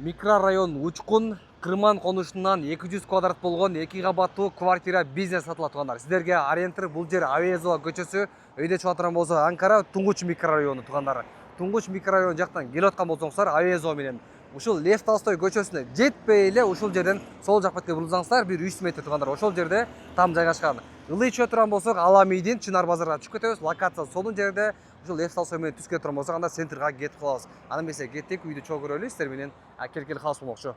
Микрорайон Учкун Кырман конушунан 200 квадрат болгон 2 кабаттуу квартира бизнес сатылат тугандар. Сиздерге ориентир бул жер Авезова көчөсү, өйдө чыга турган болсо Анкара Туңгуч микрорайону тугандар. Туңгуч микрорайон жактан келип аткан болсоңуздар Авезова менен ушул Лев Толстой көчөсүнө жетпей эле ушул жерден сол жак бетке бурулсаңыздар 100 метр тугандар. Ошол жерде там жайгашкан. Ылый чыга турган болсок Аламийдин Чынар базарына түшүп кетебиз. Локация сонун жерде. Ушул Лев Толстой менен түз кетип турган болсок анда центрге кетип калабыз. Аны эмесе кеттик, үйдү чогуу көрөлү, сиздер менен келгиле калыс болмокчу.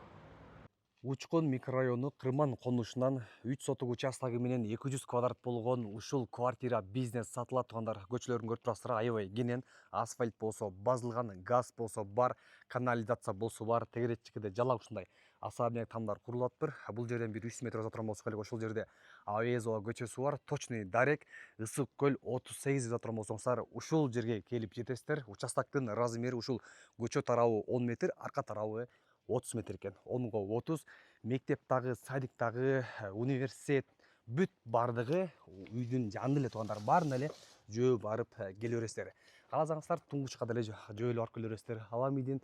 Учкун микрорайону Кырман конушунан 3 сотук участогу менен 200 квадрат болгон ушул квартира бизнес сатылат тугандар. Көчөлөрүн көрүп турасыздар, аябай кенен, асфальт болсо базылган, газ болсо бар, канализация болсо бар, тегеретчикиде жалак ушундай особняк тамдар курулат бир. Бул жерден 100 метр озо турган болсок эле ошол жерде Авезова көчөсү бар, точный дарек, Ысык көл 38 деп турган болсоңуздар, ушул жерге келип жетесиздер. Участоктун размери ушул көчө тарабы 10 метр, арка тарабы 30 метр экен. 10го 30, мектеп дагы, садик дагы, университет бүт бардыгы үйдүн жанында эле тугандар. Баарына эле жөө барып келе бересиздер. Кааласаңыздар Туңгучка деле жөө барып келе бересиздер. Аламийдин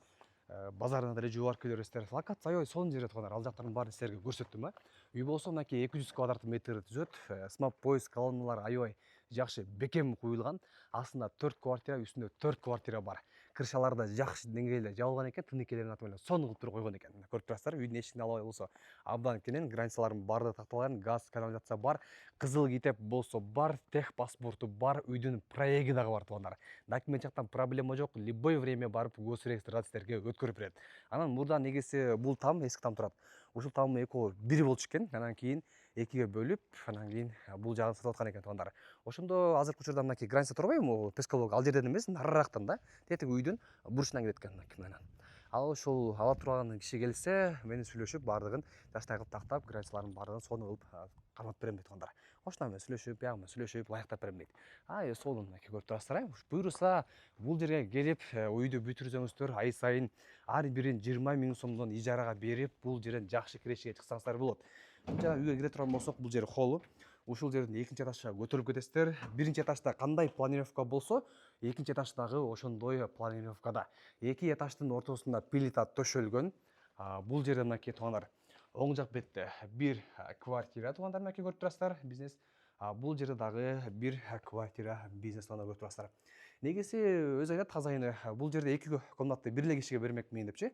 базарына деле жөө барып келе бересиздер. Локация аябай сонун жерде тугандар. Ал жактардын баарын силерге көрсөттүм. Үй болсо мынакей 200 квадрат метр түзөт. Смап пояс колонналар аябай жакшы бекем куюлган. Астында 4 квартира, үстүндө 4 квартира бар. Кыршаларда жакшы деңгээлде жабылган экен, тыныкелерин аты менен сонун кылып туруп койгон экен. Көрүп турасыздар, үйдүн эшигин албай болсо абдан кенен, границаларын баардыгы такталган, газ, канализация бар, кызыл китеп болсо бар, тех паспорту бар, үйдүн проекти дагы бар тугандар. Документ жактан проблема жок, любой время барып гос регистрацияга өткөрүп берет. Анан мурда негизи бул там, эски там турат. Ушул тамдын экөө бир болчу экен, анан кийин экиге бөлүп, анан кийин бул жагын сатып аткан экен тугандар. Ошондо азыркы учурда мынакей граница турбайбы, Пескалог ал жерден эмес, нарырактан да, тетиги үйдүн бурчунан кирет экен. Ал ушул ала турган киши келсе, менен сүйлөшүп, баардыгын жаштай кылып тактап, границаларын баардыгын сонун кылып кармап берем дейт тугандар. Ошондо менен сүйлөшүп, биягы менен сүйлөшүп, лайыктап берем дейт. Сонун мынакей көрүп турасыздар. Буюрса, бул жерге келип, үйдү бүтүрсөңүздөр, ай сайын ар бирин 20 000 сомдон ижарага берип, бул жерден жакшы кирешке чыксаңыздар болот. Жана үйгө кире турган болсок, бул жер холл. Ушул жерден экинчи этажга көтөрүлүп кетесиздер. Биринчи этажда кандай планировка болсо, экинчи этаждагы ошондой планировкада. Эки этаждын ортосунда плита төшөлгөн. Бул жерде мынакей тугандар, оң жак бетте бир квартира тугандар, мынакей көрүп турасыздар, бизнес. Бул жерде дагы бир квартира бизнес тугандар көрүп турасыздар. Негизи өзү айтат казайыны, бул жерде 2 комнатты бир эле кишиге бермекмин депчи.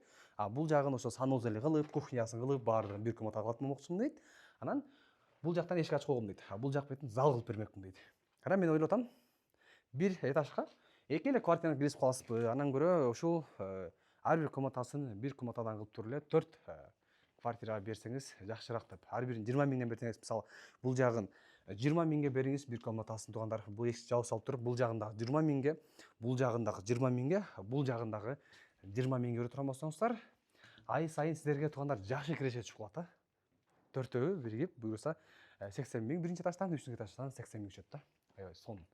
Бул жагын ошо санузел кылып, кухнясын кылып, баарын бир комната кылып атмакчымын дейт. Анан бул жактан эшик ачып койгом дейт. Бул жак бетин зал кылып бермекмин дейт. Анан мен ойлоп атам, бир этажга эки эле квартираны киргизип каласызбы, анан көрө ушул ар бир комнатасын бир комнатадан кылып туруп эле 4 квартира берсеңиз жакшыраак деп. Ар бирин 20 000 берсеңиз, мисалы, бул жагын 20 000 бериңиз бир комнатасын тугандар. Бул эшик жабып салып туруп, бул жагындагы 20 000, бул жагындагы 20 000, бул жагындагы 20 000 көрүп турган болсоңуздар, ай сайын сиздерге тугандар жакшы кирешке түшүп калат. Төртөө биригип, буюрса 80 000 биринчи этаждан, үчүнчү этаждан 80 000 түшөт да. Аябай сонун.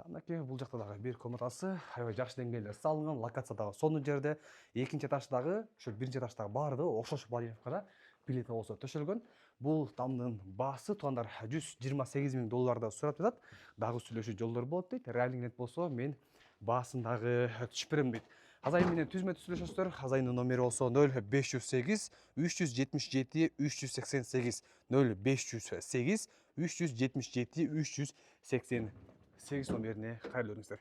Мынакей бул жакта дагы бир комнатасы, аябай жакшы деңгээлде салынган, локация дагы сонун жерде. Экинчи этаждагы, ошо биринчи этаждагы баардыгы окшош планировкада, плита болсо төшөлгөн. Бул тамдын баасы тугандар $128 000 сурап жатат. Дагы сүйлөшүү жолдор болот дейт. Реальный нет болсо мен баасын дагы түшүп берем дейт. Азайын менен түз метр сүйлөшөсүздөр. Азайындын номери болсо 0508 377 388, 0508 377 388 номерине кайрылып өтүңүздөр.